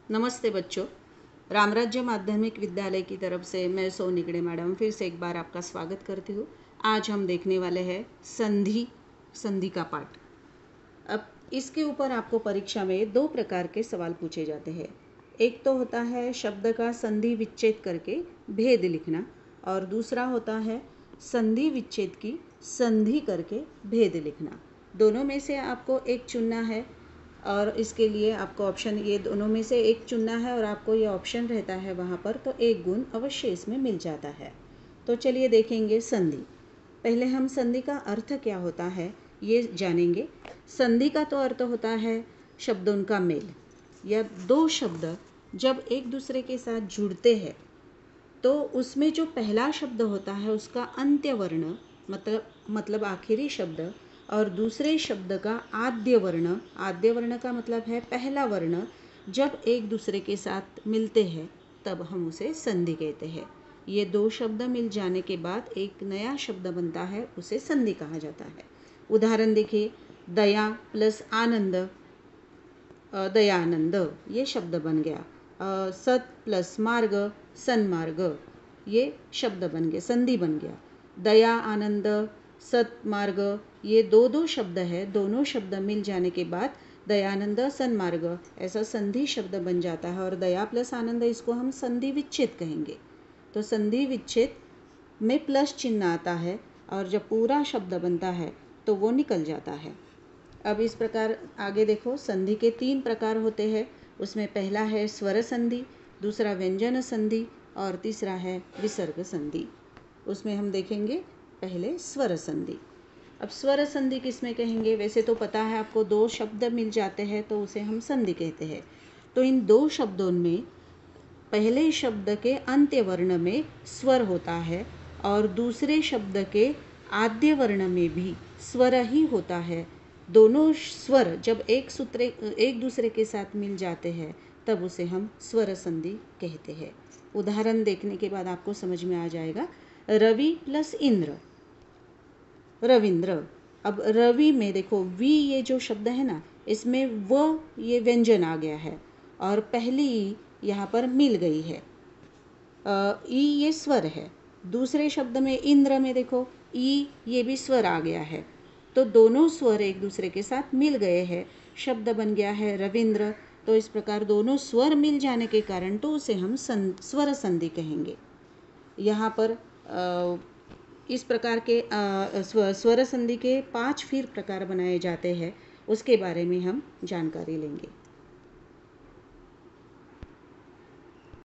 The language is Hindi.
नमस्ते बच्चों। रामराज्य माध्यमिक विद्यालय की तरफ से मैं सोनिकड़े मैडम फिर से एक बार आपका स्वागत करती हूँ। आज हम देखने वाले हैं संधि का पाठ। अब इसके ऊपर आपको परीक्षा में दो प्रकार के सवाल पूछे जाते हैं। एक तो होता है शब्द का संधि विच्छेद करके भेद लिखना, और दूसरा होता है संधि विच्छेद की संधि करके भेद लिखना। दोनों में से आपको एक चुनना है, और इसके लिए आपको ऑप्शन, ये दोनों में से एक चुनना है और आपको ये ऑप्शन रहता है वहाँ पर, तो एक गुण अवश्य इसमें मिल जाता है। तो चलिए देखेंगे संधि। पहले हम संधि का अर्थ क्या होता है ये जानेंगे। संधि का तो अर्थ होता है शब्दों का मेल, या दो शब्द जब एक दूसरे के साथ जुड़ते हैं तो उसमें जो पहला शब्द होता है उसका अंत्य वर्ण मतलब आखिरी शब्द, और दूसरे शब्द का आद्य वर्ण का मतलब है पहला वर्ण, जब एक दूसरे के साथ मिलते हैं तब हम उसे संधि कहते हैं। ये दो शब्द मिल जाने के बाद एक नया शब्द बनता है, उसे संधि कहा जाता है। उदाहरण देखिए, दया प्लस आनंद, दयानंद, ये शब्द बन गया। सत प्लस मार्ग, सन्मार्ग, ये शब्द बन गए, संधि बन गया। दया आनंद सत मार्ग, ये दो शब्द है, दोनों शब्द मिल जाने के बाद दयानंद सन्मार्ग ऐसा संधि शब्द बन जाता है। और दया प्लस आनंद, इसको हम संधि विच्छेद कहेंगे। तो संधि विच्छेद में प्लस चिन्ह आता है, और जब पूरा शब्द बनता है तो वो निकल जाता है। अब इस प्रकार आगे देखो, संधि के 3 प्रकार होते हैं। उसमें पहला है स्वर संधि, दूसरा व्यंजन संधि, और तीसरा है विसर्ग संधि। उसमें हम देखेंगे पहले स्वर संधि। अब स्वर संधि किसमें कहेंगे? वैसे तो पता है आपको, दो शब्द मिल जाते हैं तो उसे हम संधि कहते हैं। तो इन दो शब्दों में पहले शब्द के अंत्य वर्ण में स्वर होता है, और दूसरे शब्द के आद्य वर्ण में भी स्वर ही होता है। दोनों स्वर जब एक दूसरे के साथ मिल जाते हैं तब उसे हम स्वर संधि कहते हैं। उदाहरण देखने के बाद आपको समझ में आ जाएगा। रवि प्लस इंद्र, रविंद्र। अब रवि में देखो, वी ये जो शब्द है ना, इसमें व ये व्यंजन आ गया है, और पहली ई यहाँ पर मिल गई है। ई ये स्वर है। दूसरे शब्द में इंद्र में देखो, ई ये भी स्वर आ गया है। तो दोनों स्वर एक दूसरे के साथ मिल गए हैं, शब्द बन गया है रविंद्र। तो इस प्रकार दोनों स्वर मिल जाने के कारण तो उसे हम स्वर संधि कहेंगे। यहाँ पर इस प्रकार के स्वर संधि के 5 फिर प्रकार बनाए जाते हैं, उसके बारे में हम जानकारी लेंगे।